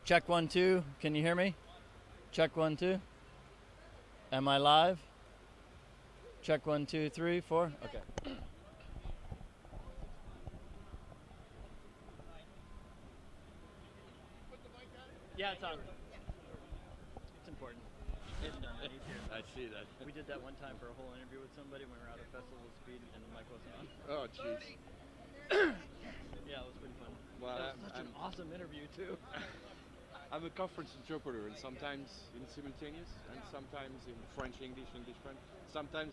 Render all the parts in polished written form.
Check 1, 2. Can you hear me? Check 1, 2. Am I live? Check 1, 2, 3, 4. Okay. Yeah, it's on. It's important. It's done. I need to. I see that. We did that one time for a whole interview with somebody when we were out at Festival of Speed and the mic wasn't on. Oh, jeez. Yeah, it was pretty fun. Well, That was such an awesome interview too. I'm a conference interpreter, and sometimes in simultaneous, and sometimes in French, English, English, French. Sometimes.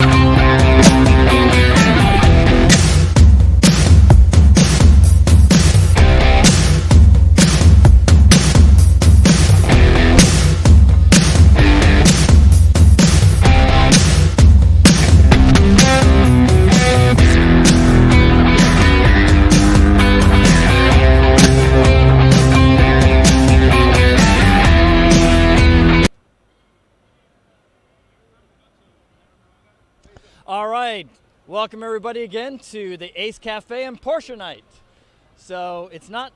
All right, welcome everybody again to the Ace Cafe and Porsche night. So it's not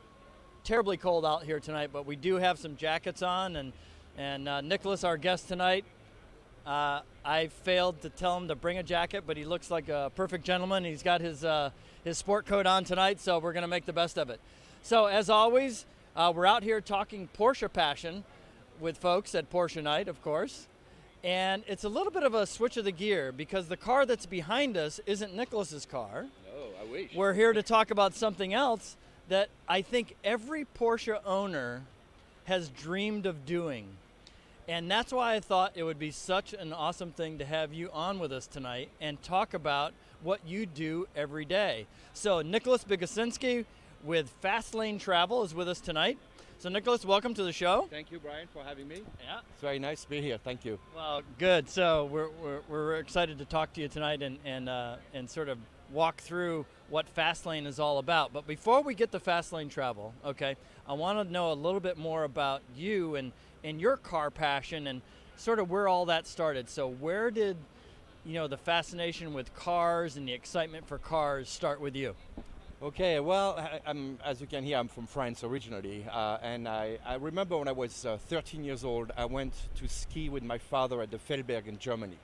terribly cold out here tonight, but we do have some jackets on, and Nicholas, our guest tonight, I failed to tell him to bring a jacket, but he looks like a perfect gentleman. He's got his sport coat on tonight, so we're gonna make the best of it. So as always, we're out here talking Porsche passion with folks at Porsche night, of course. And it's a little bit of a switch of the gear because the car that's behind us isn't Nicholas's car. Oh, I wish. We're here to talk about something else that I think every Porsche owner has dreamed of doing. And that's why I thought it would be such an awesome thing to have you on with us tonight and talk about what you do every day. So Nicholas Bigosinski with Fast Lane Travel is with us tonight. So Nicholas, welcome to the show. Thank you, Brian, for having me. Yeah. It's very nice to be here. Thank you. Well, good. So we're excited to talk to you tonight and sort of walk through what Fastlane is all about. But before we get to Fastlane Travel, okay, I want to know a little bit more about you and your car passion and sort of where all that started. So where did the fascination with cars and the excitement for cars start with you? Okay, well, as you can hear, I'm from France originally, and I remember when I was 13 years old, I went to ski with my father at the Feldberg in Germany,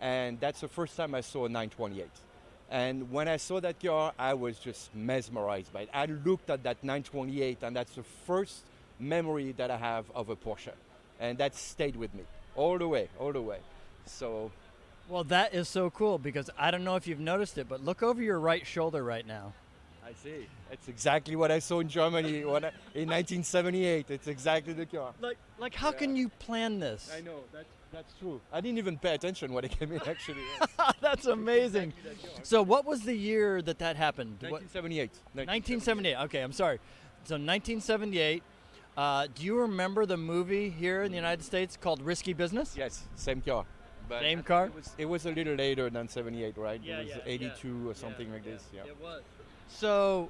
and that's the first time I saw a 928. And when I saw that car, I was just mesmerized by it. I looked at that 928, and that's the first memory that I have of a Porsche, and that stayed with me all the way. So. Well, that is so cool because I don't know if you've noticed it, but look over your right shoulder right now. I see. It's exactly what I saw in Germany in 1978. It's exactly the car. Like how can you plan this? I know, that's true. I didn't even pay attention when it came in, actually. That's amazing. So what was the year that happened? 1978. 1978. Okay, I'm sorry. So 1978. Do you remember the movie here in the United States called Risky Business? Yes, same car. But same car? It was a little later than 78, right? Yeah, it was 82 or something like this. Yeah. It was. So,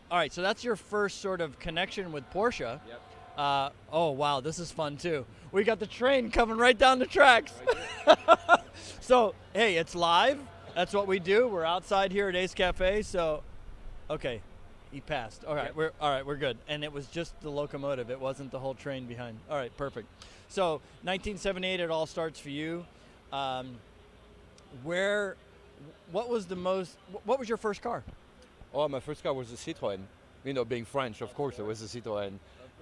all right, so that's your first sort of connection with Porsche. Yep. Oh, wow, this is fun, too. We got the train coming right down the tracks. Right. So, hey, it's live. That's what we do. We're outside here at Ace Cafe. So, okay, he passed. All right, Yep. We're good. And it was just the locomotive. It wasn't the whole train behind. All right, perfect. So, 1978, it all starts for you. What was your first car? Oh, my first car was a Citroën. Being French, of course, it was a Citroën.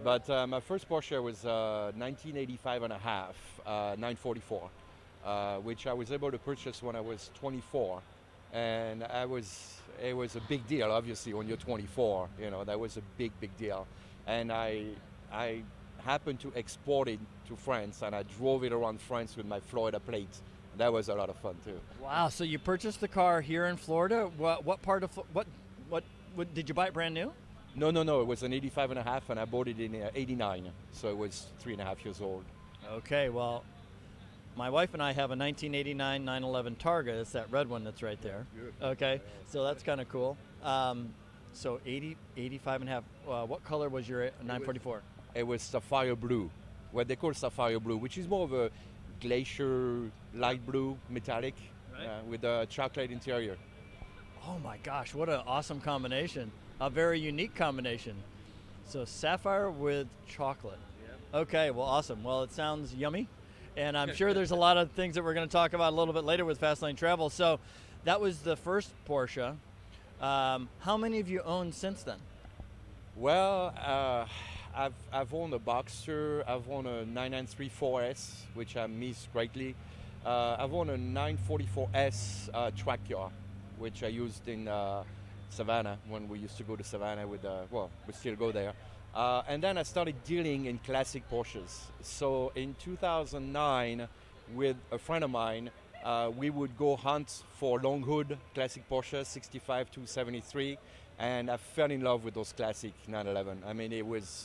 But my first Porsche was 1985 and a half, 944, which I was able to purchase when I was 24. And it was a big deal, obviously, when you're 24. That was a big deal. And I happened to export it to France, and I drove it around France with my Florida plate. That was a lot of fun, too. Wow, so you purchased the car here in Florida? What part of what did you buy it brand new? No, it was an 85 and a half, and I bought it in 89, so it was 3.5 years old. Okay, well, my wife and I have a 1989 911 Targa. It's that red one that's right there. Beautiful. Okay, so that's kind of cool. So 85 and a half. What color was your 944? It was sapphire blue, what they call sapphire blue, which is more of a glacier light blue metallic, right, with a chocolate interior. Oh my gosh, what an awesome combination. A very unique combination. So sapphire with chocolate. Okay, well, awesome. Well, it sounds yummy, and I'm sure there's a lot of things that we're going to talk about a little bit later with Fastlane Travel. So, that was the first Porsche. How many have you owned since then? Well, I've owned a Boxster, I've owned a 993 4S, which I miss greatly. I've owned a 944S track car, which I used in Savannah when we used to go to Savannah with, well, we still go there. And then I started dealing in classic Porsches. So in 2009, with a friend of mine, we would go hunt for long hood classic Porsche 65 to 73, and I fell in love with those classic 911. I mean,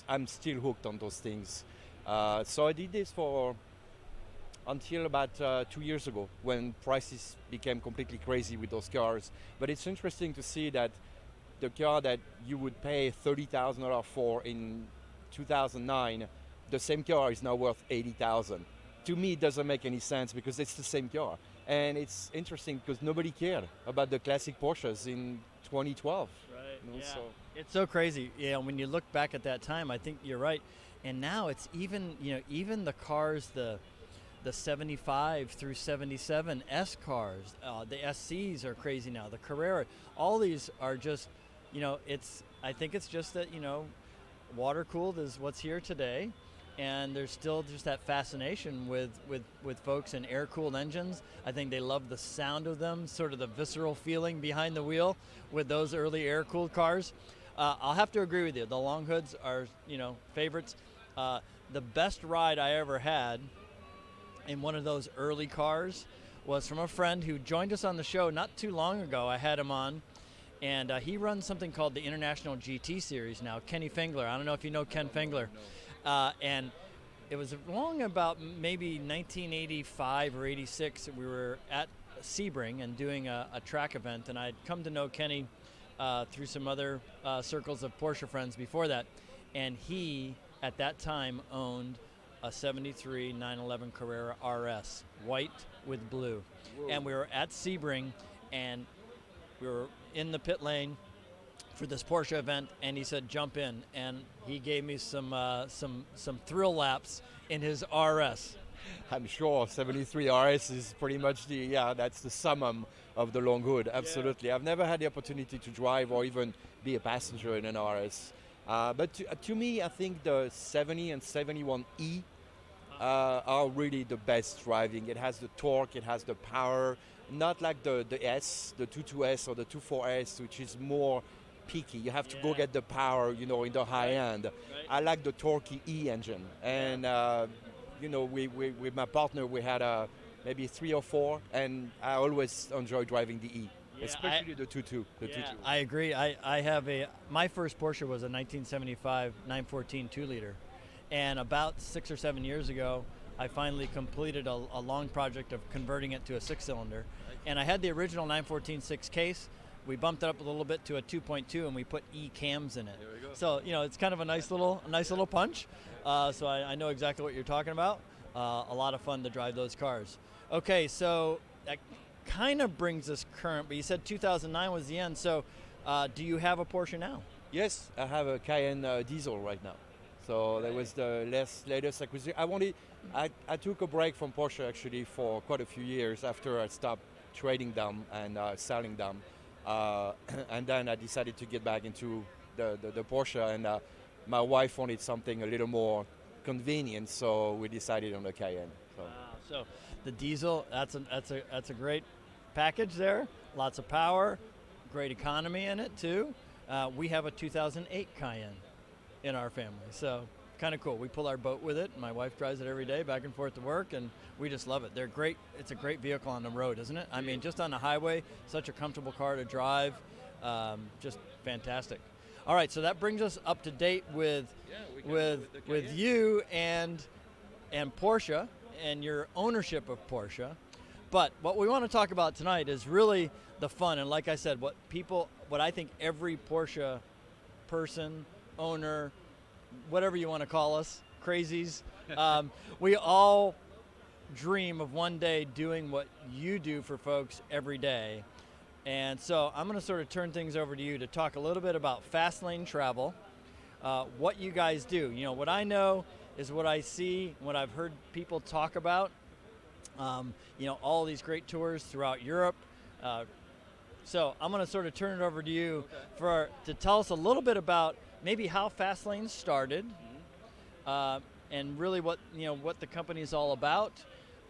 I'm still hooked on those things. So I did this for until about 2 years ago, when prices became completely crazy with those cars. But it's interesting to see that the car that you would pay $30,000 for in 2009, the same car is now worth $80,000. To me, it doesn't make any sense because it's the same car. And it's interesting because nobody cared about the classic Porsches in 2012. Right. You know, Yeah. so. It's so crazy. Yeah. When you look back at that time, I think you're right. And now it's even, even the cars, the 75 through 77 S cars, the SCs are crazy now. The Carrera, all these are just, I think it's just that, water cooled is what's here today. And there's still just that fascination with folks in air-cooled engines. I think they love the sound of them, sort of the visceral feeling behind the wheel with those early air-cooled cars. I'll have to agree with you. The long hoods are, favorites. The best ride I ever had in one of those early cars was from a friend who joined us on the show not too long ago. I had him on, and he runs something called the International GT Series now, Kenny Fengler. I don't know if you know Ken Fengler. And it was along about maybe 1985 or 86. We were at Sebring and doing a track event, and I'd come to know Kenny through some other circles of Porsche friends before that. And he, at that time, owned a 73 911 Carrera RS, white with blue. Whoa. And we were at Sebring, and we were in the pit lane for this Porsche event, and he said, jump in, and he gave me some thrill laps in his RS. I'm sure 73 RS is pretty much that's the summum of the long hood, absolutely. Yeah. I've never had the opportunity to drive or even be a passenger in an RS. But to me, I think the 70 and 71E are really the best driving. It has the torque, it has the power, not like the S, the 22S or the 24S, which is more peaky. You have to go get the power, in the high end. Right. I like the torquey E engine. And, we with my partner, we had maybe 3 or 4, and I always enjoy driving the E, especially the 2.2. I agree. I have my first Porsche was a 1975 914 2-liter. And about 6 or 7 years ago, I finally completed a long project of converting it to a 6-cylinder. And I had the original 914 6 case. We bumped it up a little bit to a 2.2, and we put E cams in it. There we go. So it's kind of a nice little punch. So I know exactly what you're talking about. A lot of fun to drive those cars. Okay, so that kind of brings us current. But you said 2009 was the end. So do you have a Porsche now? Yes, I have a Cayenne diesel right now. So that was the latest acquisition. I took a break from Porsche actually for quite a few years after I stopped trading them and selling them. And then I decided to get back into the Porsche, and my wife wanted something a little more convenient, so we decided on the Cayenne. So the diesel, that's a great package there. Lots of power, great economy in it too. We have a 2008 Cayenne in our family, so kind of cool. We pull our boat with it. My wife drives it every day back and forth to work, and we just love it. They're great. It's a great vehicle on the road, isn't it? I mean, just on the highway, such a comfortable car to drive. Just fantastic. All right, so that brings us up to date with you and Porsche and your ownership of Porsche. But what we want to talk about tonight is really the fun, and like I said, what I think every Porsche person, owner, whatever you want to call us, crazies, we all dream of one day doing what you do for folks every day. And so I'm going to sort of turn things over to you to talk a little bit about Fastlane Travel, what you guys do. What I know is what I see, what I've heard people talk about. All these great tours throughout Europe. So I'm going to sort of turn it over to you to tell us a little bit about maybe how Fastlane started, and really what the company is all about.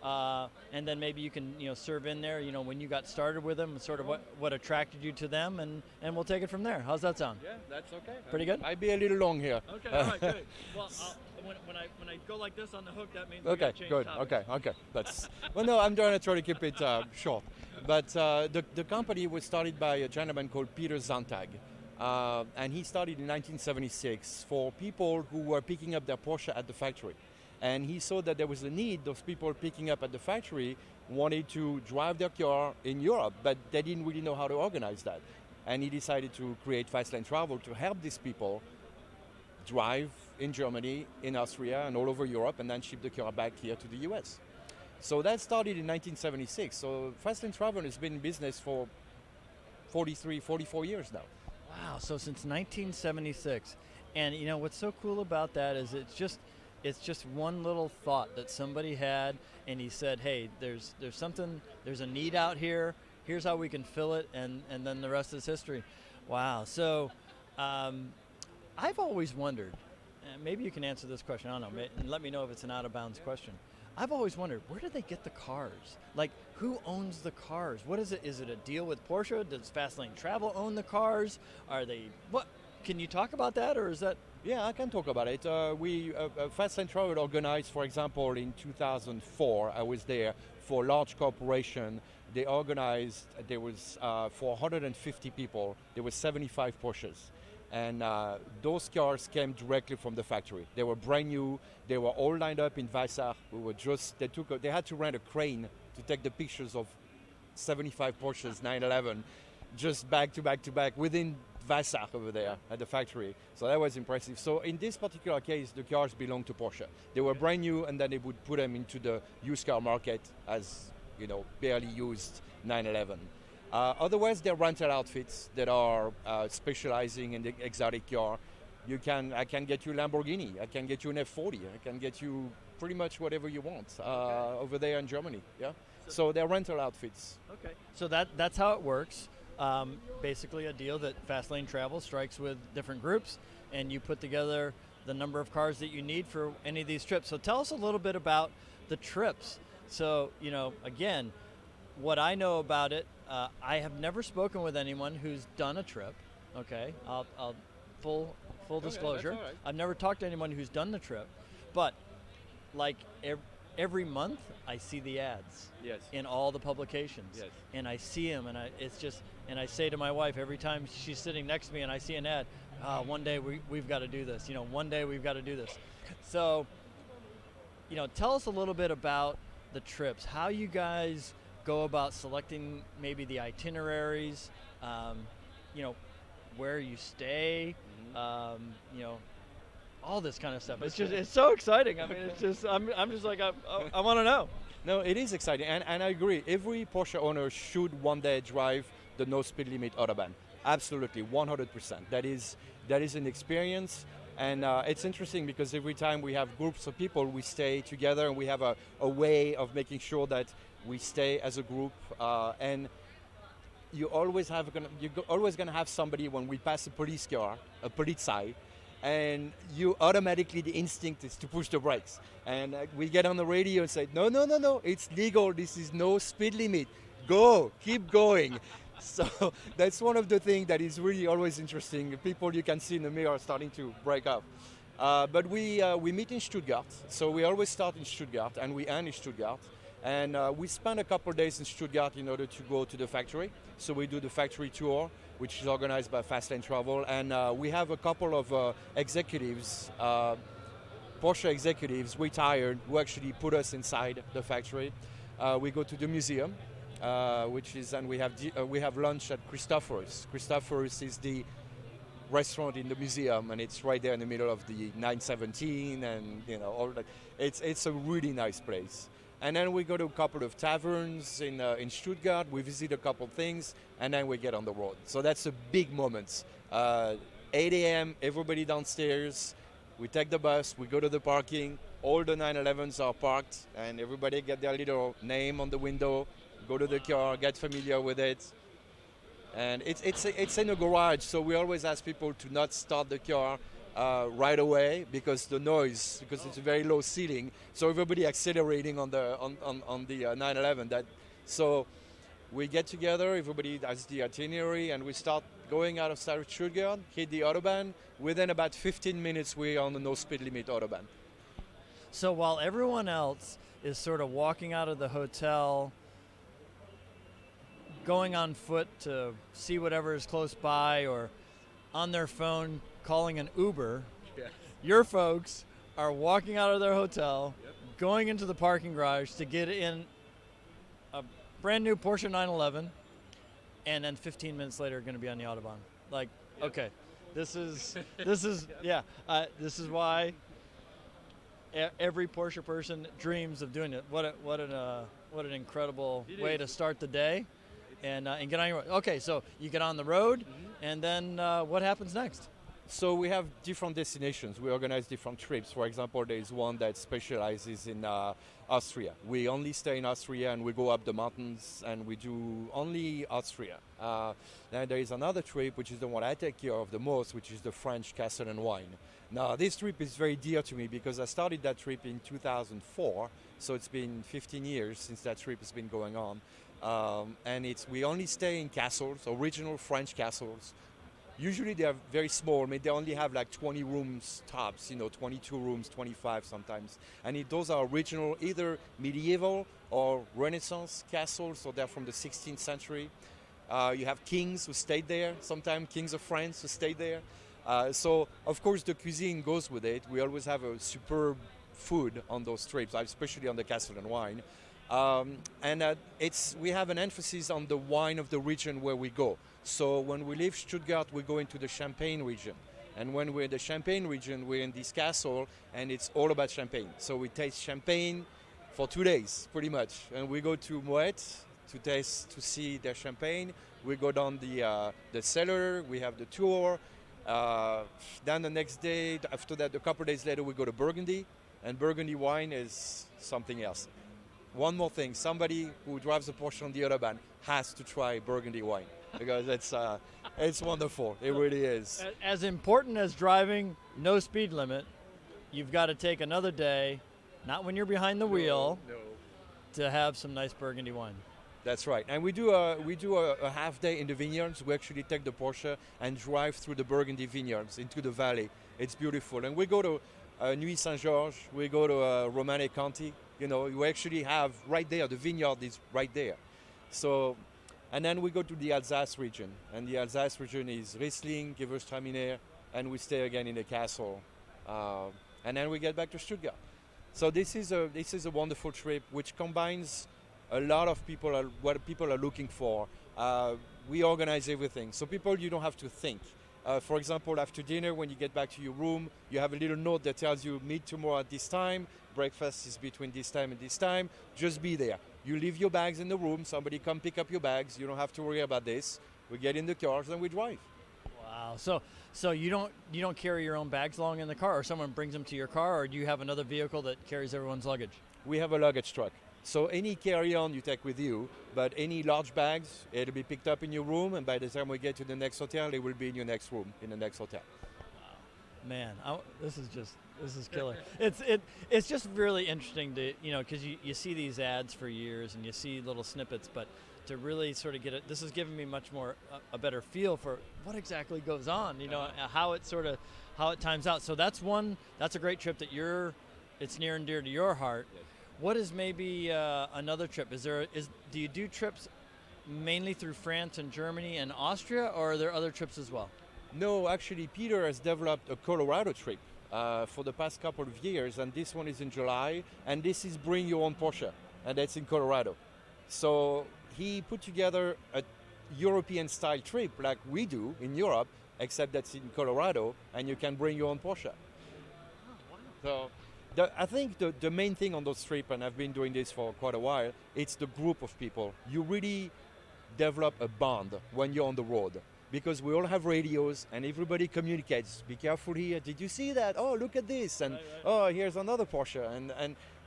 And then maybe you can serve in there when you got started with them, and sort of what attracted you to them, and we'll take it from there. How's that sound? Yeah, that's okay. Pretty good? I'd be a little long here. Okay, all right, good. Well, when I go like this on the hook, that means we okay, gotta change good. topics. Okay. That's well. No, I'm going to try to keep it short. But the company was started by a gentleman called Peter Zantag, and he started in 1976 for people who were picking up their Porsche at the factory. And he saw that there was a need. Those people picking up at the factory wanted to drive their car in Europe, but they didn't really know how to organize that. And he decided to create Fastlane Travel to help these people drive in Germany, in Austria, and all over Europe, and then ship the car back here to the US. So that started in 1976. So Fastlane Travel has been in business for 44 years now. Wow, so since 1976. And what's so cool about that is it's just one little thought that somebody had, and he said, hey, there's a need out here, here's how we can fill it, and then the rest is history. Wow. So I've always wondered, and maybe you can answer this question, I don't know, and let me know if it's an out of bounds question. I've always wondered, where do they get the cars? Like, who owns the cars? What is it? Is it a deal with Porsche? Does Fastlane Travel own the cars? What? Can you talk about that, or is that? Yeah, I can talk about it. Fastlane Travel organized, for example, in 2004, I was there for a large corporation. They organized, there was 450 people, there were 75 Porsches. And those cars came directly from the factory. They were brand new. They were all lined up in Weissach. They had to rent a crane to take the pictures of 75 Porsches 911, just back to back within Weissach over there at the factory. So that was impressive. So in this particular case, the cars belong to Porsche. They were brand new, and then they would put them into the used car market as barely used 911. Otherwise, they're rental outfits that are specializing in the exotic car. I can get you a Lamborghini. I can get you an F40. I can get you pretty much whatever you want over there in Germany. Yeah. So they're rental outfits. Okay. So that's how it works. Basically, a deal that Fastlane Travel strikes with different groups, and you put together the number of cars that you need for any of these trips. So tell us a little bit about the trips. So again, what I know about it. I have never spoken with anyone who's done a trip. Okay, I'll full disclosure. That's all right. I've never talked to anyone who's done the trip, but like every month I see the ads. Yes. In all the publications. Yes. And I see them, and I say to my wife every time she's sitting next to me and I see an ad, one day we've got to do this. One day we've got to do this. So, tell us a little bit about the trips. How you guys go about selecting maybe the itineraries, where you stay, all this kind of stuff. It's so exciting. I mean, I'm just like, I want to know. No, it is exciting, and I agree. Every Porsche owner should one day drive the no speed limit Autobahn. Absolutely, 100%. That is an experience. And it's interesting because every time we have groups of people, we stay together, and we have a way of making sure that we stay as a group. And you're always gonna have somebody when we pass a police car, a Polizei, and you automatically, the instinct is to push the brakes. And we get on the radio and say, no, it's legal. This is no speed limit. Go, keep going. So that's one of the things that is really always interesting. People you can see in the mirror starting to break up. But we meet in Stuttgart. So we always start in Stuttgart and we end in Stuttgart. And we spend a couple of days in Stuttgart in order to go to the factory. So we do the factory tour, which is organized by Fastlane Travel. And we have a couple of executives, Porsche executives, retired, who actually put us inside the factory. We go to the museum. And we have lunch at Christophorus. Christophorus is the restaurant in the museum, and it's right there in the middle of the 917, and all that. It's a really nice place. And then we go to a couple of taverns in Stuttgart. We visit a couple of things, and then we get on the road. So that's a big moment. 8 a.m. Everybody downstairs. We take the bus, we go to the parking, all the 911s are parked, and everybody get their little name on the window, go to the car, get familiar with it. And it's in a garage, so we always ask people to not start the car right away because the noise, because it's a very low ceiling, so everybody accelerating on the 911. So we get together, everybody does the itinerary, and we start going out of Stuttgart, hit the Autobahn. Within about 15 minutes, we're on the no speed limit Autobahn. So while everyone else is sort of walking out of the hotel, going on foot to see whatever is close by, or on their phone calling an Uber, your folks are walking out of their hotel, going into the parking garage to get in a brand new Porsche 911, and then 15 minutes later going to be on the Autobahn. Like, okay, this is why every Porsche person dreams of doing it. What an incredible way to start the day, and get on your road. Okay, so you get on the road, and then what happens next? So we have different destinations. We organize different trips. For example, there is one that specializes in Austria. We only stay in Austria and we go up the mountains and we do only Austria. Then there is another trip, which is the one I take care of the most, which is the French Castle and Wine. Now, this trip is very dear to me because I started that trip in 2004. So it's been 15 years since that trip has been going on. And we only stay in castles, original French castles. Usually they are very small. I mean, they only have like 20 rooms tops, 22 rooms, 25 sometimes. And those are original, either medieval or Renaissance castles, so they're from the 16th century. You have kings who stayed there, sometimes kings of France who stayed there. So, of course, the cuisine goes with it. We always have a superb food on those trips, especially on the Castle and Wine. We have an emphasis on the wine of the region where we go. So when we leave Stuttgart, we go into the Champagne region. And when we're in the Champagne region, we're in this castle, and it's all about champagne. So we taste champagne for 2 days, pretty much. And we go to Moet to see their champagne. We go down the cellar, we have the tour. Then the next day, after that, a couple of days later, we go to Burgundy. And Burgundy wine is something else. One more thing, somebody who drives a Porsche on the Autobahn has to try Burgundy wine because it's wonderful. It really is. As important as driving no speed limit, you've got to take another day, not when you're behind the wheel, to have some nice Burgundy wine. That's right. And we do a half day in the vineyards. We actually take the Porsche and drive through the Burgundy vineyards into the valley. It's beautiful. And we go to Nuit Saint-Georges, we go to Romanée County. We actually have right there, the vineyard is right there. So, and then we go to the Alsace region. And the Alsace region is Riesling, Gewürztraminer, and we stay again in the castle. And then we get back to Stuttgart. So this is a wonderful trip which combines a lot of what people are looking for. We organize everything. So you don't have to think. For example, after dinner, when you get back to your room, you have a little note that tells you meet tomorrow at this time, breakfast is between this time and this time, just be there. You leave your bags in the room, somebody come pick up your bags, you don't have to worry about this. We get in the cars and we drive. Wow, so you don't carry your own bags along in the car, or someone brings them to your car, or do you have another vehicle that carries everyone's luggage? We have a luggage truck. So any carry-on you take with you, but any large bags, it'll be picked up in your room, and by the time we get to the next hotel, it will be in your next room, in the next hotel. Wow. Man, this is killer. It's just really interesting to, because you see these ads for years, and you see little snippets, but to really sort of get it, this is giving me much more, a better feel for what exactly goes on, how it times out. So that's a great trip that it's near and dear to your heart. Yes. What is maybe another trip? Do you do trips mainly through France and Germany and Austria, or are there other trips as well? No, actually, Peter has developed a Colorado trip for the past couple of years, and this one is in July, and this is Bring Your Own Porsche, and that's in Colorado. So he put together a European-style trip like we do in Europe, except that's in Colorado, and you can bring your own Porsche. Oh, wow. So. I think the main thing on those trips, and I've been doing this for quite a while, it's the group of people. You really develop a bond when you're on the road. because we all have radios and everybody communicates. Be careful here. Did you see that? Oh, look at this. And oh, here's another Porsche.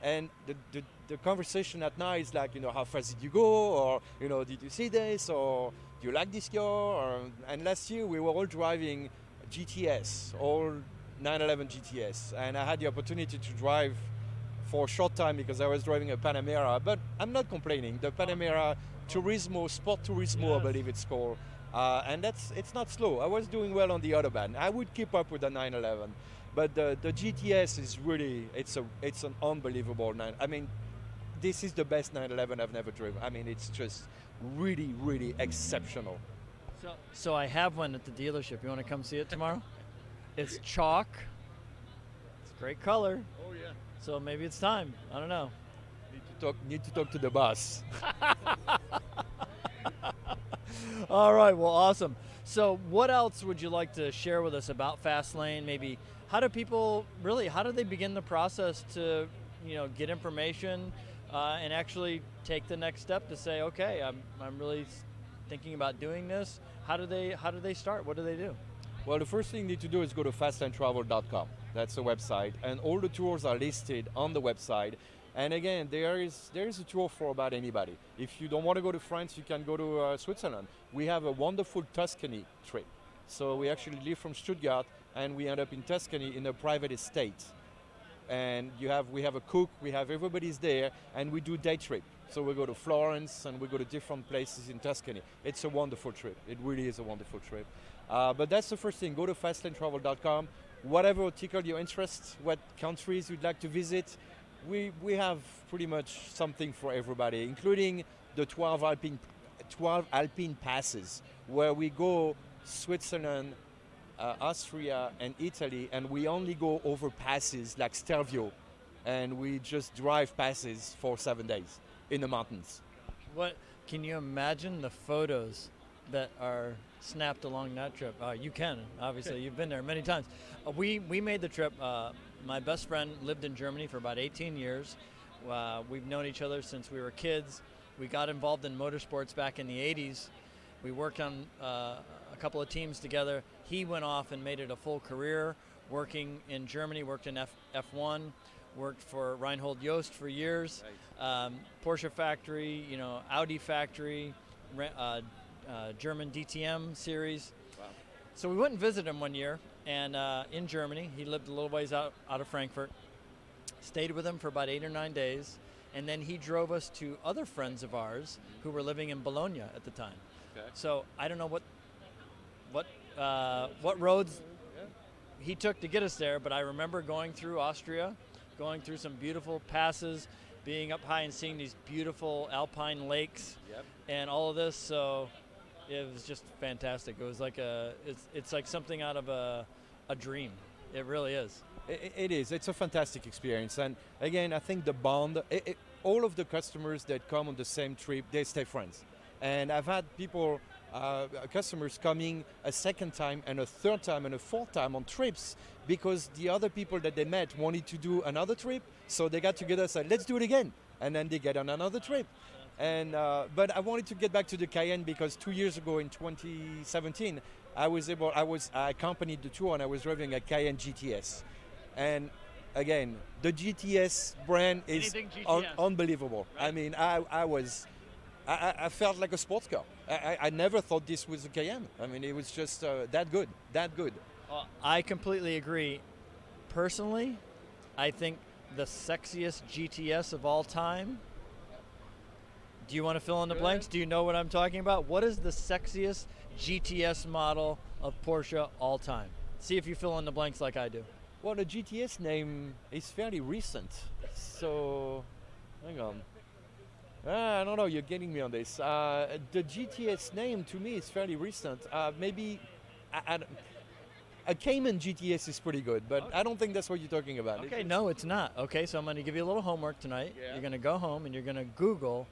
And the conversation at night is like, how fast did you go? Or, did you see this? Or do you like this car? And last year we were all driving GTS, all 911 GTS. And I had the opportunity to drive for a short time because I was driving a Panamera. But I'm not complaining. The Panamera Turismo, Sport Turismo, I believe it's called. And it's not slow. I was doing well on the Autobahn. I would keep up with the 911, but the GTS is really it's an unbelievable this is the best 911 I've never driven. It's just really, really exceptional. So I have one at the dealership. You want to come see it tomorrow? It's chalk. It's a great color. Oh yeah. So maybe it's time. I don't know. Need to talk to the boss. All right, well, awesome. So what else would you like to share with us about Fastlane? Maybe how do they begin the process to, get information and actually take the next step to say, okay, I'm really thinking about doing this. How do they start? What do they do? Well, the first thing you need to do is go to fastlanetravel.com. That's the website, and all the tours are listed on the website. And again, there is a tour for about anybody. If you don't want to go to France, you can go to Switzerland. We have a wonderful Tuscany trip. So we actually leave from Stuttgart and we end up in Tuscany in a private estate. And we have a cook, everybody's there, and we do day trip. So we go to Florence and we go to different places in Tuscany. It's a wonderful trip. It really is a wonderful trip. But that's the first thing. Go to fastlanetravel.com. Whatever tickle your interest, what countries you'd like to visit, we have pretty much something for everybody, including the 12 Alpine passes, where we go Switzerland, Austria, and Italy, and we only go over passes like Stelvio, and we just drive passes for 7 days in the mountains. What can you imagine the photos that are snapped along that trip? You can, obviously. You've been there many times. We made the trip. My best friend lived in Germany for about 18 years. We've known each other since we were kids. We got involved in motorsports back in the 80s. We worked on a couple of teams together. He went off and made it a full career, working in Germany, worked in F1, worked for Reinhold Jost for years, Porsche factory, Audi factory, German DTM series. Wow. So we went and visited him one year, and in Germany. He lived a little ways out of Frankfurt. Stayed with him for about 8 or 9 days, and then he drove us to other friends of ours who were living in Bologna at the time. Okay. So I don't know what roads he took to get us there, but I remember going through Austria, going through some beautiful passes, being up high and seeing these beautiful alpine lakes, and all of this. So it was just fantastic. It was like it's like something out of a dream. It really is. It is. It's a fantastic experience. And again, I think the bond, all of the customers that come on the same trip, they stay friends. And I've had people, customers coming a second time and a third time and a fourth time on trips because the other people that they met wanted to do another trip. So they got together and said, let's do it again. And then they get on another trip. And but I wanted to get back to the Cayenne because 2 years ago in 2017, I accompanied the tour and I was driving a Cayenne GTS. And again, the GTS brand is unbelievable. Right. I mean, I felt like a sports car. I never thought this was a Cayenne. I mean, it was just that good. I completely agree. Personally, I think the sexiest GTS of all time. Do you want to fill in the blanks? Do you know what I'm talking about? What is the sexiest GTS model of Porsche all time? See if you fill in the blanks like I do. Well, the GTS name is fairly recent. So, hang on. I don't know, you're getting me on this. The GTS name to me is fairly recent. Maybe a Cayman GTS is pretty good, but I don't think that's what you're talking about. Okay, no, it's not. Okay, so I'm going to give you a little homework tonight. Yeah. You're going to go home and you're going to Google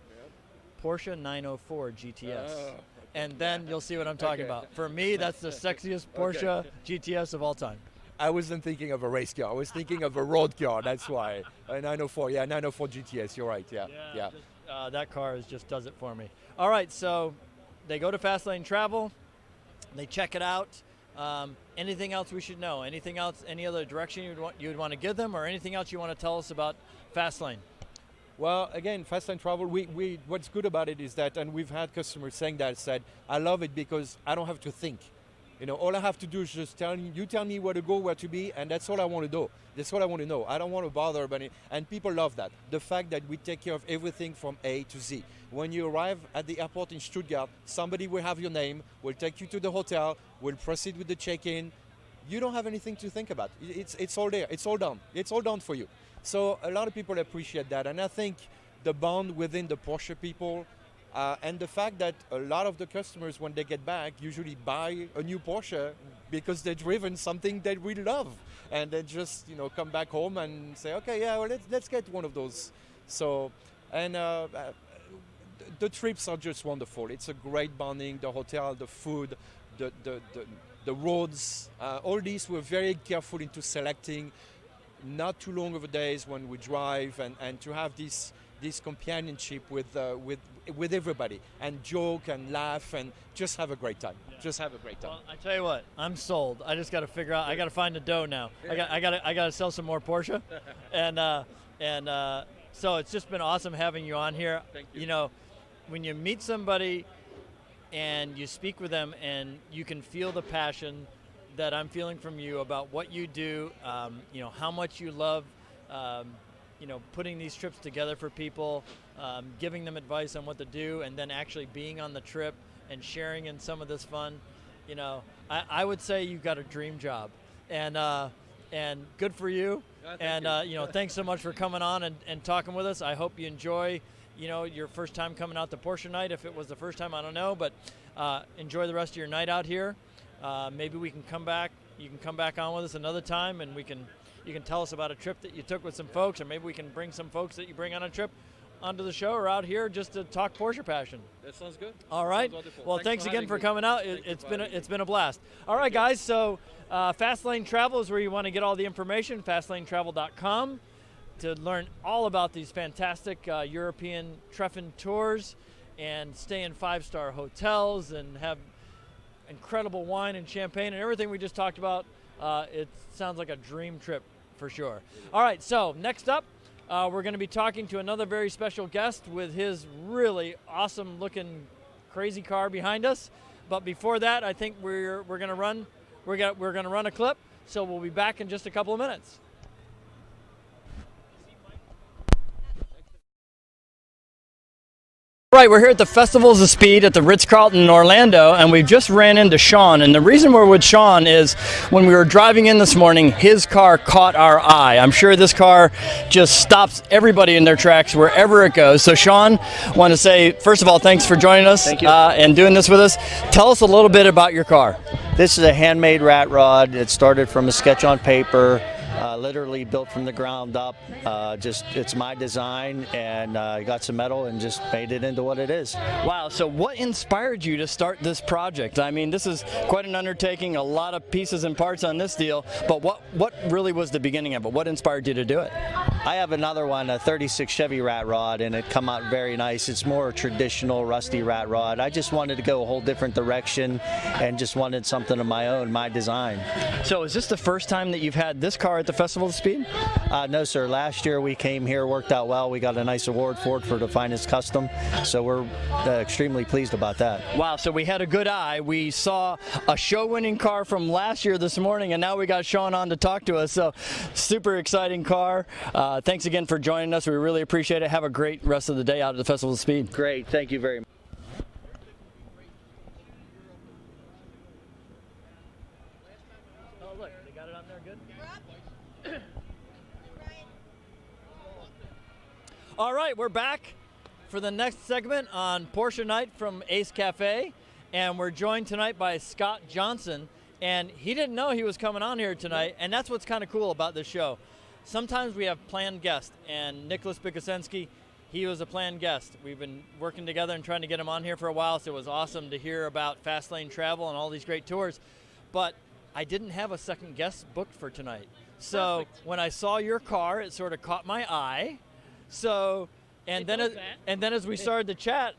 Porsche 904 GTS. And then you'll see what I'm talking about. For me, that's the sexiest Porsche GTS of all time. I wasn't thinking of a race car. I was thinking of a road car. That's why. 904, 904 GTS. You're right. Yeah. That car just does it for me. All right, so they go to Fastlane Travel. they check it out. Anything else we should know? Anything else? Any other direction you'd want to give them, or anything else you want to tell us about Fastlane? Well, again, Fastlane Travel, what's good about it is that, and we've had customers saying that, said, I love it because I don't have to think. All I have to do is just tell me where to go, where to be, and that's all I want to do. That's what I want to know. I don't want to bother anybody, and people love that. The fact that we take care of everything from A to Z. When you arrive at the airport in Stuttgart, somebody will have your name, will take you to the hotel, will proceed with the check-in. You don't have anything to think about. It's all there. It's all done. It's all done for you. So a lot of people appreciate that, and I think the bond within the Porsche people, and the fact that a lot of the customers, when they get back, usually buy a new Porsche because they've driven something that we love, and they just come back home and say, okay, yeah, well, let's get one of those. So, and the trips are just wonderful. It's a great bonding. The hotel, the food, the roads, all these we're very careful into selecting. Not too long of a days when we drive, and to have this companionship with everybody, and joke and laugh and just have a great time. Yeah. Just have a great time. Well, I tell you what, I'm sold. I just got to figure out. I got to find the dough now. I got to sell some more Porsche, and so it's just been awesome having you on here. Thank you. When you meet somebody and you speak with them, and you can feel the passion that I'm feeling from you about what you do, how much you love, putting these trips together for people, giving them advice on what to do, and then actually being on the trip and sharing in some of this fun. I would say you've got a dream job, and good for you. Thank you. Thanks so much for coming on and talking with us. I hope you enjoy, your first time coming out to Porsche night. If it was the first time, I don't know, but enjoy the rest of your night out here. Maybe we can come back. You can come back on with us another time, and you can tell us about a trip that you took with some folks, or maybe we can bring some folks that you bring on a trip onto the show or out here just to talk Porsche passion. That sounds good. All right. Well, thanks again for coming out. It's been a blast. All right, guys. So Fastlane Travel is where you want to get all the information. FastlaneTravel.com to learn all about these fantastic European Treffen tours and stay in 5-star hotels and have incredible wine and champagne and everything we just talked about. It sounds like a dream trip for sure. All right, so next up, we're going to be talking to another very special guest with his really awesome looking crazy car behind us. But before that, I think we're going to run a clip. So we'll be back in just a couple of minutes. All right, we're here at the Festivals of Speed at the Ritz-Carlton in Orlando, and we just ran into Shawn. And the reason we're with Shawn is when we were driving in this morning, his car caught our eye. I'm sure this car just stops everybody in their tracks wherever it goes. So Shawn, want to say, first of all, thanks for joining us. Thank you. And doing this with us. Tell us a little bit about your car. This is a handmade rat rod. It started from a sketch on paper. Literally built from the ground up. It's my design, and I got some metal and just made it into what it is. Wow, so what inspired you to start this project? I mean, this is quite an undertaking, a lot of pieces and parts on this deal, but what really was the beginning of it? What inspired you to do it? I have another one, a 36 Chevy rat rod, and it come out very nice. It's more a traditional rusty rat rod. I just wanted to go a whole different direction and just wanted something of my own, my design. So is this the first time that you've had this car at the Festival of Speed? No, sir. Last year we came here, worked out well. We got a nice award for it for the finest custom, so we're extremely pleased about that. Wow, so we had a good eye. We saw a show-winning car from last year this morning, and now we got Shawn on to talk to us, so super exciting car. Thanks again for joining us. We really appreciate it. Have a great rest of the day out at the Festival of Speed. Great. Thank you very much. Oh, look, they got it on there good? All right, we're back for the next segment on Porsche Night from Ace Cafe, and we're joined tonight by Scott Johnson, and he didn't know he was coming on here tonight, and that's what's kind of cool about this show. Sometimes we have planned guests, and Nicholas Bikosensky, he was a planned guest. We've been working together and trying to get him on here for a while, so it was awesome to hear about Fastlane Travel and all these great tours, but I didn't have a second guest booked for tonight. So when I saw your car, it sort of caught my eye. So, and then as we started to chat,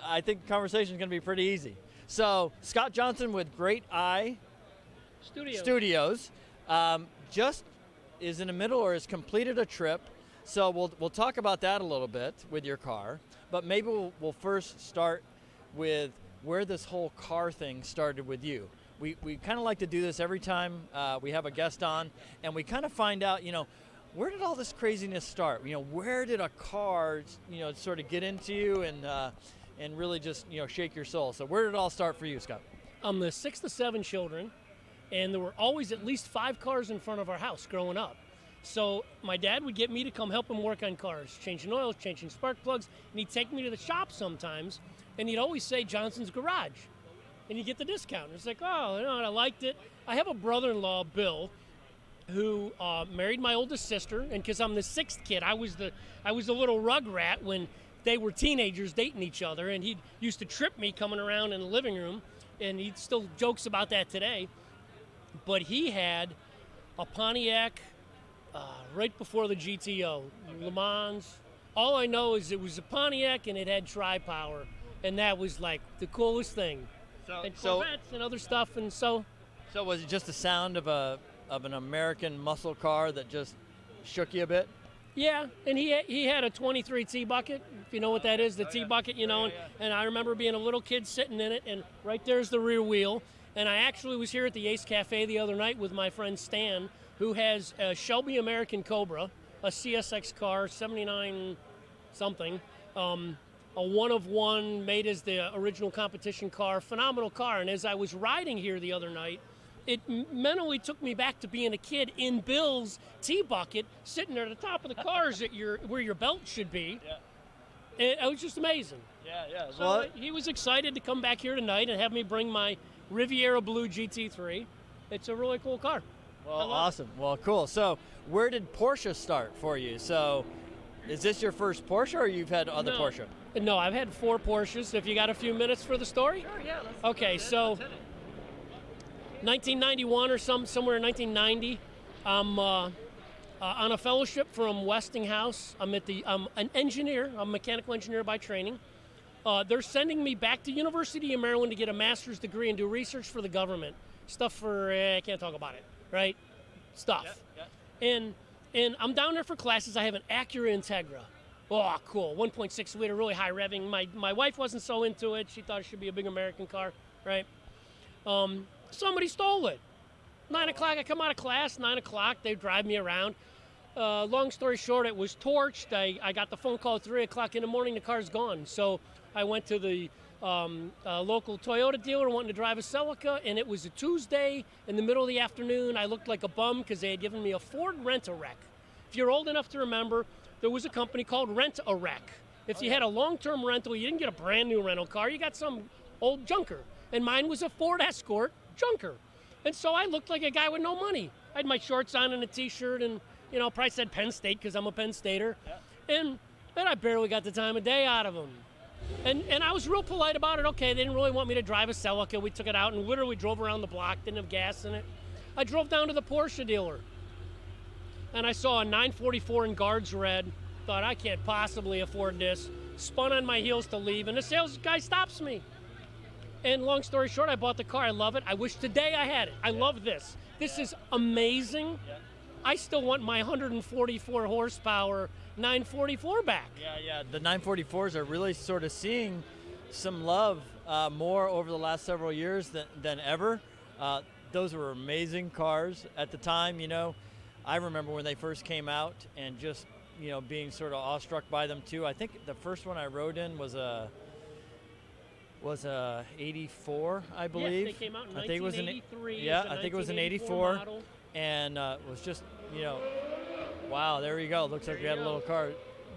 I think the conversation is going to be pretty easy. So Scott Johnson with Great Eye Studios just is in the middle or has completed a trip. So we'll talk about that a little bit with your car, but maybe we'll first start with where this whole car thing started with you. We kind of like to do this every time we have a guest on, and we kind of find out, where did all this craziness start? Where did a car, sort of get into you and really just, shake your soul? So where did it all start for you, Scott? I'm the sixth of 7 children, and there were always at least 5 cars in front of our house growing up. So my dad would get me to come help him work on cars, changing oils, changing spark plugs, and he'd take me to the shop sometimes, and he'd always say Johnson's Garage, and you get the discount. It's like, oh, I liked it. I have a brother-in-law, Bill, who married my oldest sister, and because I'm the 6th kid, I was the little rugrat when they were teenagers dating each other, and he used to trip me coming around in the living room, and he still jokes about that today. But he had a Pontiac right before the GTO, Le Mans. All I know is it was a Pontiac and it had tri-power, and that was like the coolest thing. And Corvettes and other stuff, and so was it just the sound of an American muscle car that just shook you a bit? Yeah, and he had a 23 T-bucket, if you know what that is, the T-bucket, and I remember being a little kid sitting in it, and right there's the rear wheel. And I actually was here at the Ace Cafe the other night with my friend Stan, who has a Shelby American Cobra, a CSX car, 79 something, a one-of-one, made as the original competition car, phenomenal car. And as I was riding here the other night, it mentally took me back to being a kid in Bill's T-bucket, sitting at the top of the cars where your belt should be. Yeah. It was just amazing. Yeah. So he was excited to come back here tonight and have me bring my Riviera Blue GT3. It's a really cool car. Well, awesome. Well, cool. So where did Porsche start for you? So is this your first Porsche, or you've had other Porsche? No, I've had 4 Porsches. If you got a few minutes for the story? Sure, yeah. Okay, so 1991 or somewhere in 1990, I'm on a fellowship from Westinghouse. I'm an engineer. I'm a mechanical engineer by training. They're sending me back to University of Maryland to get a master's degree and do research for the government. Stuff for, I can't talk about it, right? Stuff. Yeah. And I'm down there for classes. I have an Acura Integra. Oh, cool. 1.6 liter, really high revving. My wife wasn't so into it. She thought it should be a big American car, right? Somebody stole it. 9 o'clock, I come out of class, 9 o'clock, they drive me around. Long story short, it was torched. I got the phone call at 3 o'clock in the morning, the car's gone. So I went to the local Toyota dealer wanting to drive a Celica, and it was a Tuesday in the middle of the afternoon. I looked like a bum because they had given me a Ford Rent-A-Wreck. If you're old enough to remember, there was a company called Rent-A-Wreck. If you had a long-term rental, you didn't get a brand new rental car, you got some old junker. And mine was a Ford Escort junker. And so I looked like a guy with no money. I had my shorts on and a t-shirt and, probably said Penn State because I'm a Penn Stater. Yeah. And I barely got the time of day out of them. And I was real polite about it. Okay, they didn't really want me to drive a Celica. We took it out and literally drove around the block, didn't have gas in it. I drove down to the Porsche dealer. And I saw a 944 in Guards Red. Thought, I can't possibly afford this. Spun on my heels to leave, and the sales guy stops me. And long story short, I bought the car. I love it. I wish today I had it. I love this. This is amazing. Yeah. I still want my 144 horsepower 944 back. Yeah. The 944s are really sort of seeing some love more over the last several years than ever. Those were amazing cars at the time. I remember when they first came out and just, being sort of awestruck by them too. I think the first one I rode in was a 84, I believe. Yes, they came out in 1983. I think it was an 84 model. And it was just, wow, there you go. Looks like we had a little car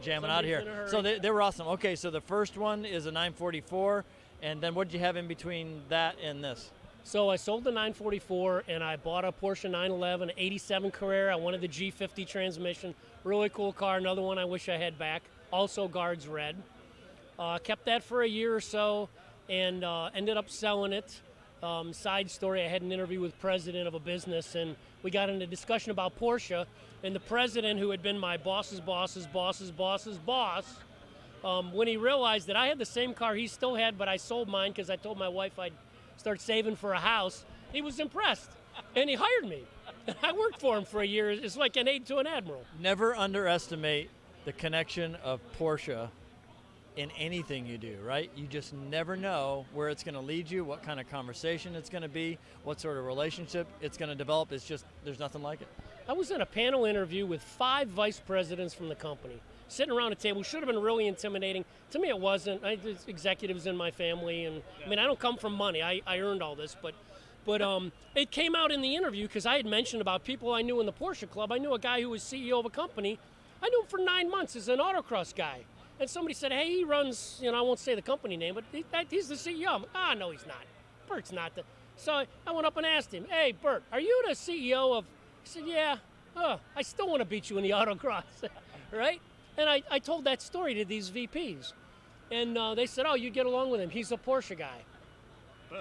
jamming out here. So they were awesome. Okay, so the first one is a 944, and then what did you have in between that and this? So I sold the 944, and I bought a Porsche 911, 87 Carrera. I wanted the G50 transmission. Really cool car. Another one I wish I had back. Also Guards Red. Kept that for a year or so, and ended up selling it. Side story, I had an interview with the president of a business, and we got into a discussion about Porsche, and the president, who had been my boss's boss, when he realized that I had the same car he still had, but I sold mine because I told my wife I'd start saving for a house, he was impressed, and he hired me. I worked for him for a year. It's like an aide to an admiral. Never underestimate the connection of Porsche in anything you do, right? You just never know where it's going to lead you, what kind of conversation it's going to be, what sort of relationship it's going to develop. It's just, there's nothing like it. I was in a panel interview with 5 vice presidents from the company, sitting around a table. Should have been really intimidating. To me, it wasn't. There's executives in my family, and I mean, I don't come from money. I earned all this, but it came out in the interview because I had mentioned about people I knew in the Porsche Club. I knew a guy who was CEO of a company. I knew him for 9 months as an autocross guy. And somebody said, hey, he runs, I won't say the company name, but he's the CEO. No, he's not. Bert's not. So I went up and asked him, hey, Bert, are you the CEO of? He said, yeah. I still want to beat you in the autocross, right? And I told that story to these VPs. And they said, oh, you get along with him. He's a Porsche guy. Boom.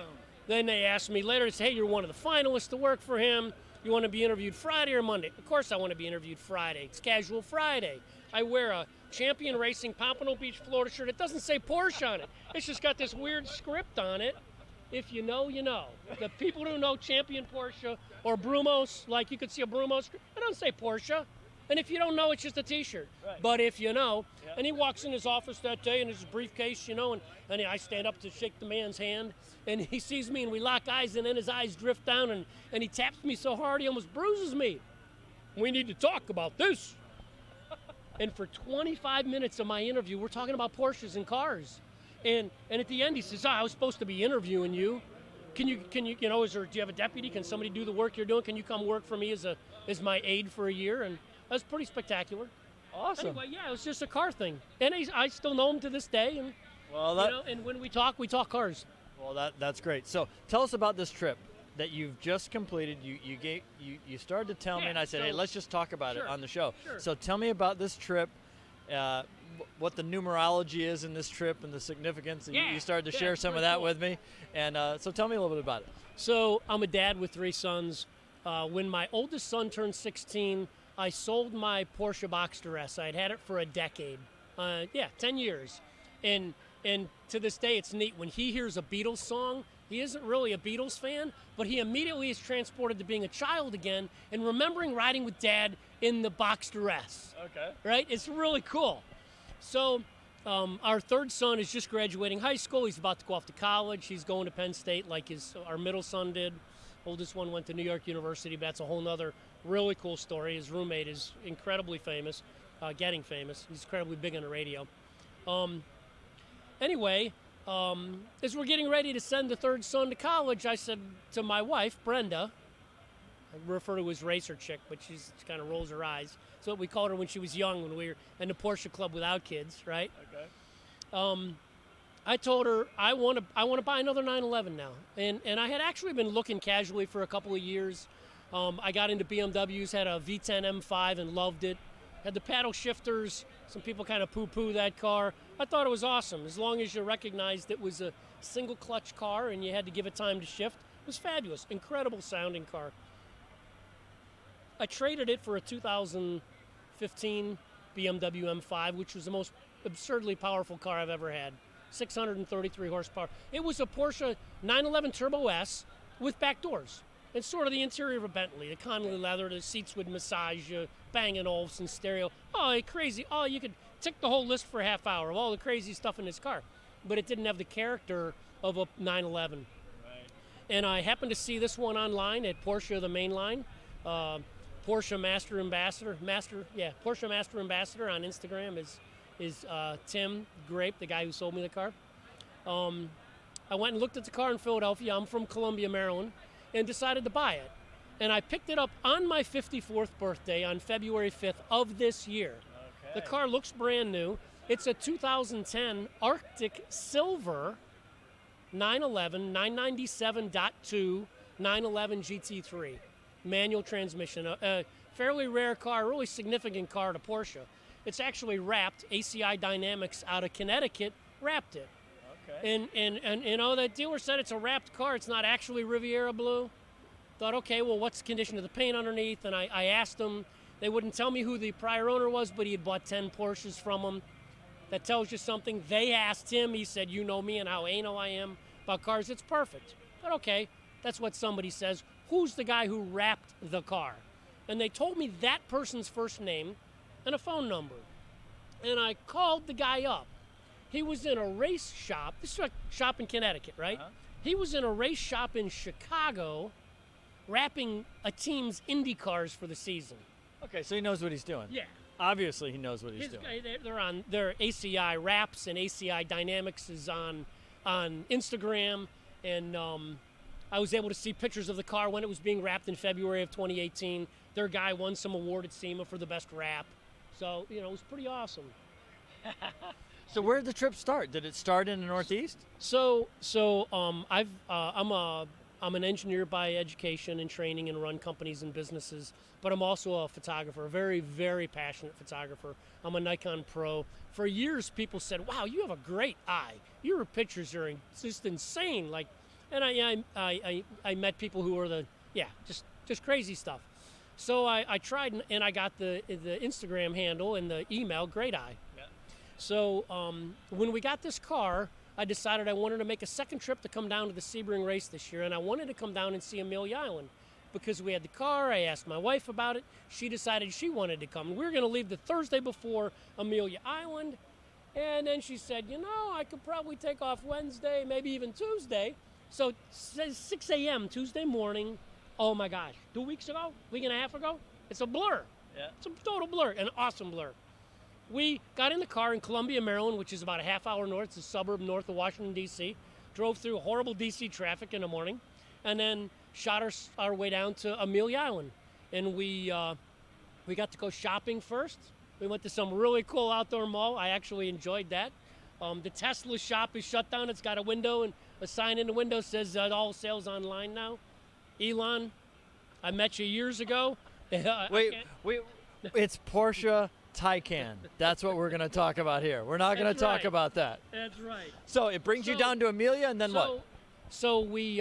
Then they asked me later, say, hey, you're one of the finalists to work for him. You want to be interviewed Friday or Monday? Of course I want to be interviewed Friday. It's Casual Friday. I wear a Champion Racing Pompano Beach, Florida shirt. It doesn't say Porsche on it. It's just got this weird script on it. If you know, you know. The people who know Champion Porsche or Brumos, like you could see a Brumos, it doesn't say Porsche. And if you don't know, it's just a T-shirt. Right. But if you know, and he walks in his office that day in his briefcase, and I stand up to shake the man's hand, and he sees me, and we lock eyes, and then his eyes drift down, and he taps me so hard he almost bruises me. We need to talk about this. And for 25 minutes of my interview, we're talking about Porsches and cars. And at the end, he says, I was supposed to be interviewing you. Can you, do you have a deputy? Can somebody do the work you're doing? Can you come work for me as my aide for a year? And that was pretty spectacular. Awesome. Anyway, yeah, it was just a car thing. And I still know him to this day. And, and when we talk cars. Well, that's great. So tell us about this trip that you've just completed. You started to tell me, and I said, hey, let's just talk about it on the show. Sure. So tell me about this trip, what the numerology is in this trip and the significance. And you started to share some of that with me. And so tell me a little bit about it. So I'm a dad with 3 sons. When my oldest son turned 16, I sold my Porsche Boxster S. I'd had it for a decade. 10 years. And to this day, it's neat. When he hears a Beatles song, he isn't really a Beatles fan, but he immediately is transported to being a child again and remembering riding with Dad in the Boxster S. Okay. Right? It's really cool. So our 3rd son is just graduating high school. He's about to go off to college. He's going to Penn State like our middle son did. Oldest one went to New York University, but that's a whole nother really cool story. His roommate is incredibly famous, getting famous. He's incredibly big on the radio. Anyway, as we're getting ready to send the 3rd son to college, I said to my wife, Brenda, I refer to her as Racer Chick, but she kind of rolls her eyes. So we called her when she was young, when we were in the Porsche Club without kids, right? Okay. I told her I want to buy another 911 now, and I had actually been looking casually for a couple of years. I got into BMWs, had a V10 M5 and loved it. Had the paddle shifters. Some people kind of poo-poo that car. I thought it was awesome, as long as you recognized it was a single clutch car and you had to give it time to shift. It was fabulous, incredible sounding car. I traded it for a 2015 BMW M5, which was the most absurdly powerful car I've ever had. 633 horsepower. It was a Porsche 911 Turbo S with back doors. It's sort of the interior of a Bentley. The Connolly leather, the seats would massage you, Bang & Olufsen stereo. Oh, crazy. Oh, you could tick the whole list for a half hour of all the crazy stuff in this car. But it didn't have the character of a 911. Right. And I happened to see this one online at Porsche, the main line. Porsche Master Ambassador. Porsche Master Ambassador on Instagram is Tim Grape, the guy who sold me the car. I went and looked at the car in Philadelphia. I'm from Columbia, Maryland, and decided to buy it. And I picked it up on my 54th birthday on February 5th of this year. Okay. The car looks brand new. It's a 2010 Arctic Silver 911, 997.2, 911 GT3. Manual transmission. A fairly rare car, really significant car to Porsche. It's actually wrapped. ACI Dynamics out of Connecticut wrapped it. Okay. And that dealer said it's a wrapped car. It's not actually Riviera blue. Thought, okay, well, what's the condition of the paint underneath? And I asked them. They wouldn't tell me who the prior owner was, but he had bought 10 Porsches from them. that tells you something. They asked him. He said, you know me and how anal I am about cars. It's perfect. But okay, that's what somebody says. Who's the guy who wrapped the car? And they told me that person's first name and a phone number. And I called the guy up. He was in a race shop. This is a shop in Connecticut, right? Uh-huh. He was in a race shop in Chicago wrapping a team's Indy cars for the season. Okay, so he knows what he's doing. Yeah. Obviously, he knows what he's doing. They're on their ACI Wraps, and ACI Dynamics is on Instagram. And I was able to see pictures of the car when it was being wrapped in February of 2018. Their guy won some award at SEMA for the best wrap. So, it was pretty awesome. So where did the trip start? Did it start in the Northeast? I'm an engineer by education and training and run companies and businesses, but I'm also a photographer, a very, very passionate photographer. I'm a Nikon Pro. For years, people said, wow, you have a great eye. Your pictures are just insane. And I met people who were just crazy stuff. So I tried, and I got the Instagram handle and the email, Great Eye. Yeah. So when we got this car, I decided I wanted to make a second trip to come down to the Sebring race this year, and I wanted to come down and see Amelia Island because we had the car. I asked my wife about it. She decided she wanted to come. We were going to leave the Thursday before Amelia Island, and then she said, I could probably take off Wednesday, maybe even Tuesday. So 6 a.m. Tuesday morning, oh my gosh, 2 weeks ago, week and a half ago, it's a blur. Yeah. It's a total blur, an awesome blur. We got in the car in Columbia, Maryland, which is about a half hour north. It's a suburb north of Washington, D.C. Drove through horrible D.C. traffic in the morning, and then shot our way down to Amelia Island. And we got to go shopping first. We went to some really cool outdoor mall. I actually enjoyed that. The Tesla shop is shut down. It's got a window, and a sign in the window says all sales online now. Elon, I met you years ago. Wait, it's Porsche Taycan. That's what we're going to talk about here. We're not going to talk about that. That's right. So it brings you down to Amelia, and then what? So we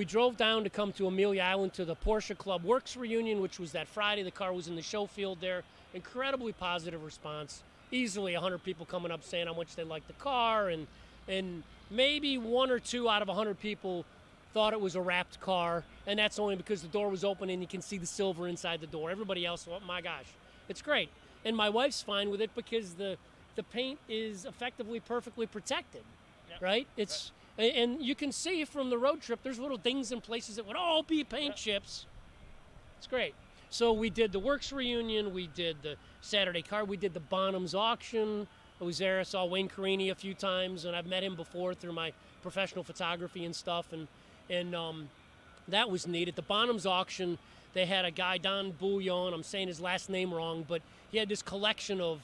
drove down to come to Amelia Island to the Porsche Club Works reunion, which was that Friday. The car was in the show field there. Incredibly positive response. Easily 100 people coming up saying how much they liked the car, and maybe 1 or 2 out of 100 people thought it was a wrapped car, and that's only because the door was open and you can see the silver inside the door. Everybody else, oh my gosh, it's great. And my wife's fine with it because the paint is effectively perfectly protected, right? It's and you can see from the road trip, there's little things in places that would all be paint chips. It's great. So we did the Works reunion, we did the Saturday car, we did the Bonhams auction. I was there, I saw Wayne Carini a few times, and I've met him before through my professional photography and stuff, and that was neat. At the Bonhams auction, they had a guy, Don Bouillon, I'm saying his last name wrong, but he had this collection of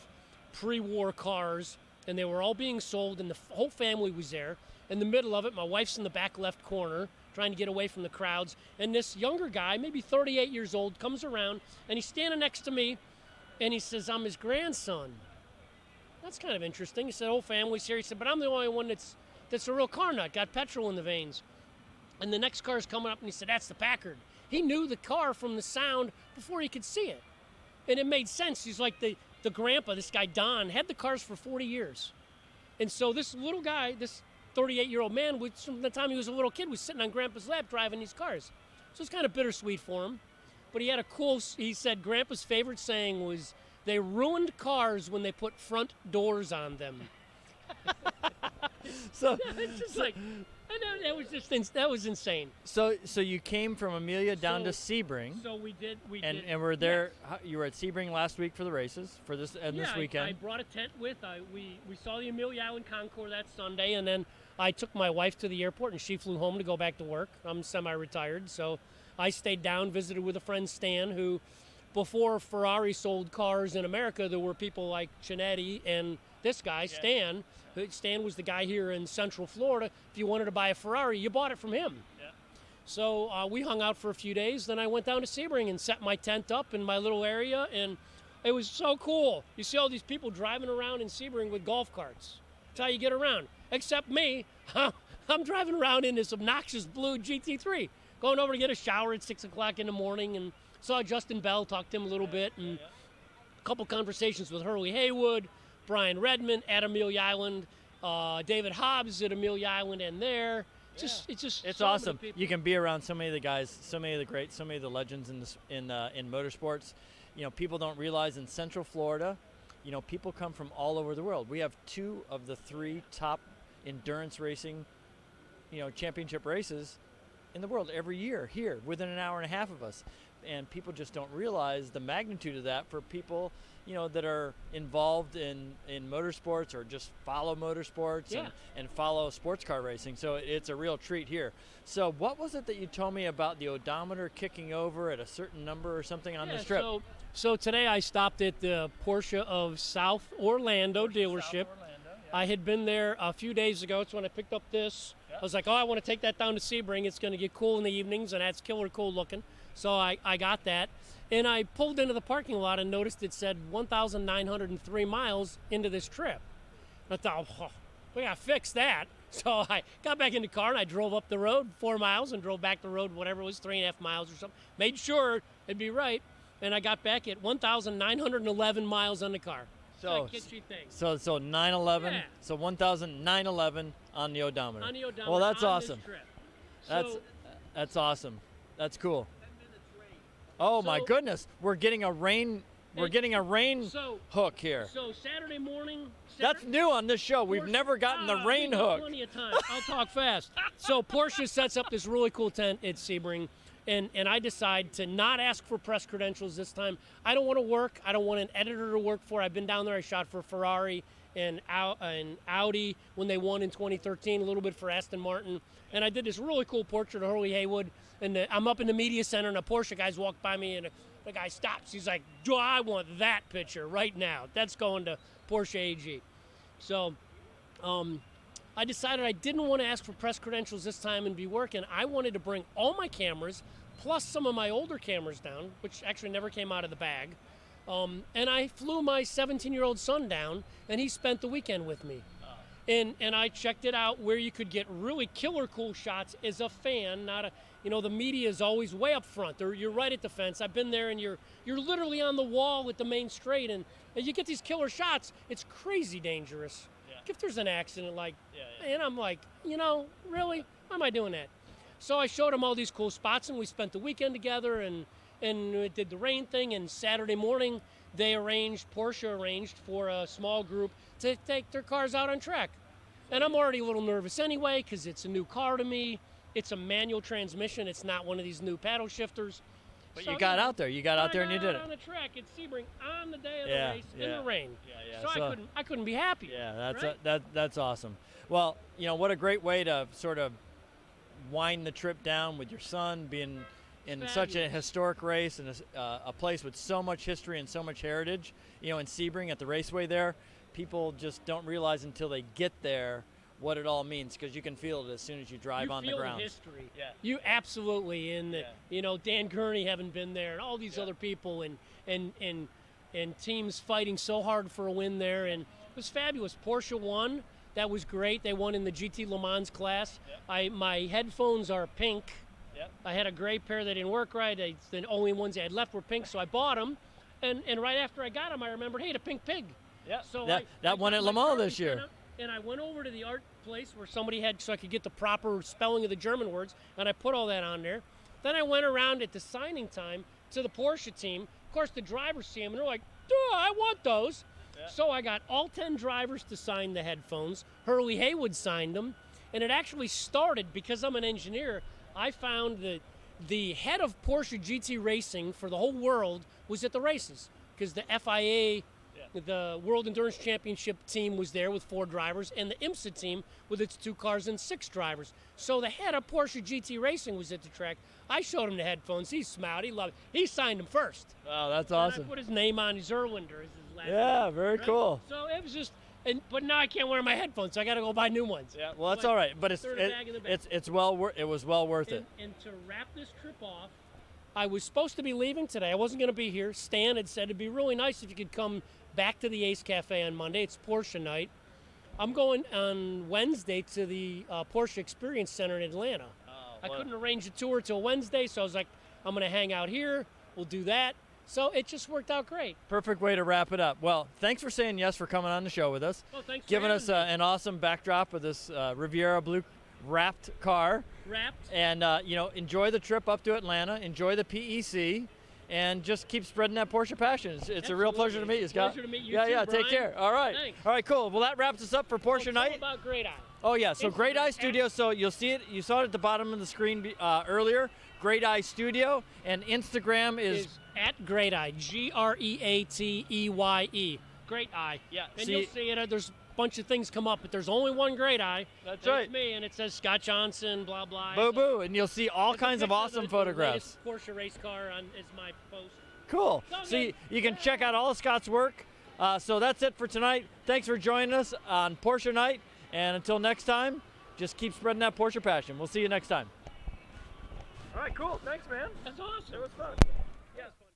pre-war cars, and they were all being sold, and the whole family was there. In the middle of it, my wife's in the back left corner, trying to get away from the crowds, and this younger guy, maybe 38 years old, comes around, and he's standing next to me, and he says, I'm his grandson. That's kind of interesting. He said, whole family's here. He said, but I'm the only one that's a real car nut, got petrol in the veins. And the next car's coming up, and he said, that's the Packard. He knew the car from the sound before he could see it. And it made sense. He's like the grandpa, this guy Don, had the cars for 40 years. And so this little guy, this 38-year-old man, from the time he was a little kid, was sitting on Grandpa's lap driving these cars. So it's kind of bittersweet for him. But he said Grandpa's favorite saying was, they ruined cars when they put front doors on them. So it's just like, that was insane. So you came from Amelia down to Sebring. So we did. And we're there. Yes. You were at Sebring last week for the races this weekend. I brought a tent with. We saw the Amelia Island Concours that Sunday, and then I took my wife to the airport, and she flew home to go back to work. I'm semi-retired, so I stayed down, visited with a friend, Stan, who, before Ferrari sold cars in America, there were people like Chinetti and this guy, Stan. Stan was the guy here in Central Florida. If you wanted to buy a Ferrari, you bought it from him. Yeah. So we hung out for a few days. Then I went down to Sebring and set my tent up in my little area, and it was so cool. You see all these people driving around in Sebring with golf carts. That's how you get around. Except me, I'm driving around in this obnoxious blue GT3, going over to get a shower at 6 o'clock in the morning, and saw Justin Bell, talked to him a little bit, and a couple conversations with Hurley Haywood. Brian Redmond at Amelia Island, David Hobbs at Amelia Island, and there. It's It's so many awesome. people. You can be around so many of the guys, so many of the greats, so many of the legends in motorsports. You know, people don't realize in Central Florida, you know, people come from all over the world. We have 2 of the 3 top endurance racing, you know, championship races in the world every year here within an hour and a half of us. And people just don't realize the magnitude of that for people, you know, that are involved in motorsports or just follow motorsports and follow sports car racing. So it's a real treat here. So what was it that you told me about the odometer kicking over at a certain number or something on this trip? So today I stopped at the Porsche of South Orlando dealership. I had been there a few days ago. It's when I picked up this. I was like, I want to take that down to Sebring. It's going to get cool in the evenings, and that's killer cool looking. So I got that. And I pulled into the parking lot and noticed it said 1,903 miles into this trip. I thought, we got to fix that. So I got back in the car and I drove up the road 4 miles and drove back the road, whatever it was, 3.5 miles or something. Made sure it'd be right. And I got back at 1,911 miles on the car. So, it's a kitschy thing. So 911. Yeah. So 1,911 on the odometer. On the odometer. Well, that's on awesome. This trip. That's awesome. That's cool. Oh my goodness, we're getting a rain hook here. So Saturday morning. That's new on this show. We've never gotten the rain we got hook. Plenty of time. I'll talk fast. So Porsche sets up this really cool tent at Sebring, and I decide to not ask for press credentials this time. I don't want to work. I don't want an editor to work for. I've been down there. I shot for Ferrari and Audi when they won in 2013. A little bit for Aston Martin, and I did this really cool portrait of Hurley Haywood. And I'm up in the media center, and the Porsche guys walk by me, and the guy stops. He's like, I want that picture right now. That's going to Porsche AG. So I decided I didn't want to ask for press credentials this time and be working. I wanted to bring all my cameras, plus some of my older cameras down, which actually never came out of the bag. And I flew my 17-year-old son down, and he spent the weekend with me. And I checked it out where you could get really killer cool shots as a fan, not a, you know, the media is always way up front. You're right at the fence. I've been there, and you're literally on the wall at the main straight, and you get these killer shots. It's crazy dangerous. Yeah. If there's an accident, and I'm like, you know, really? Why am I doing that? So I showed him all these cool spots, and we spent the weekend together, and we did the rain thing, and Saturday morning, Porsche arranged for a small group to take their cars out on track. And I'm already a little nervous anyway because it's a new car to me. It's a manual transmission. It's not one of these new paddle shifters. But you got out there. You got out there and you did it. On the track at Sebring on the day of the race in the rain. So I couldn't be happier. Yeah, that's awesome. Well, you know, what a great way to sort of wind the trip down with your son, being in such a historic race and a place with so much history and so much heritage. You know, in Sebring at the raceway there, people just don't realize until they get there what it all means, because you can feel it as soon as you drive on the ground. You feel the history. Yeah. You absolutely. And you know, Dan Gurney having been there, and all these other people, and teams fighting so hard for a win there, and it was fabulous. Porsche won. That was great. They won in the GT Le Mans class. My headphones are pink. I had a gray pair that didn't work right. The only ones I had left were pink, so I bought them. And right after I got them, I remembered, hey, the pink pig. Yeah. So that won at Le Mans this year. And I went over to the art place where somebody had, so I could get the proper spelling of the German words, and I put all that on there. Then I went around at the signing time to the Porsche team. Of course, the drivers see them, and they're like, duh, I want those. Yeah. So I got all 10 drivers to sign the headphones. Hurley Haywood signed them. And it actually started, because I'm an engineer, I found that the head of Porsche GT Racing for the whole world was at the races, because the FIA, the World Endurance Championship team, was there with 4 drivers, and the IMSA team with its 2 cars and 6 drivers. So the head of Porsche GT Racing was at the track. I showed him the headphones. He smiled. He loved it. He signed them first. Oh, that's awesome. And I put his name on. He's Erwinder. Is his last name, very cool. So it was just, but now I can't wear my headphones, so I got to go buy new ones. Yeah, well, that's all right. But it was well worth it. And to wrap this trip off, I was supposed to be leaving today. I wasn't going to be here. Stan had said it'd be really nice if you could come back to the Ace Cafe on Monday. It's Porsche night. I'm going on Wednesday to the Porsche Experience Center in Atlanta. I couldn't arrange a tour till Wednesday, so I was like, I'm going to hang out here. We'll do that. So it just worked out great. Perfect way to wrap it up. Well, thanks for saying yes for coming on the show with us. Well, thanks for Giving having us me. an awesome backdrop of this Riviera Blue wrapped car. Wrapped. And, enjoy the trip up to Atlanta. Enjoy the PEC. And just keep spreading that Porsche passion. It's a real pleasure to meet you, Scott. Pleasure to meet you yeah, too, yeah. Brian. Take care. All right. Thanks. All right, cool. Well, that wraps us up for Porsche Tell night. about Great Eye. Oh, yeah. So Great Eye Instagram. Studio. So you'll see it. You saw it at the bottom of the screen earlier. Great Eye Studio. And Instagram is at Great Eye. GREATEYE. Great Eye. Yeah, And see- you'll see it. There's a bunch of things come up, but there's only one Great Eye. That's And right. It's me, and it says Scott Johnson, blah, blah. boo boo. And you'll see all It's a kinds of picture awesome the photographs. latest Porsche race car is my post. Cool. So So good. you can check out all of Scott's work. So that's it for tonight. Thanks for joining us on Porsche Night. And until next time, just keep spreading that Porsche passion. We'll see you next time. All right, cool. Thanks, man. That's awesome. It was fun. Yeah, it's fun.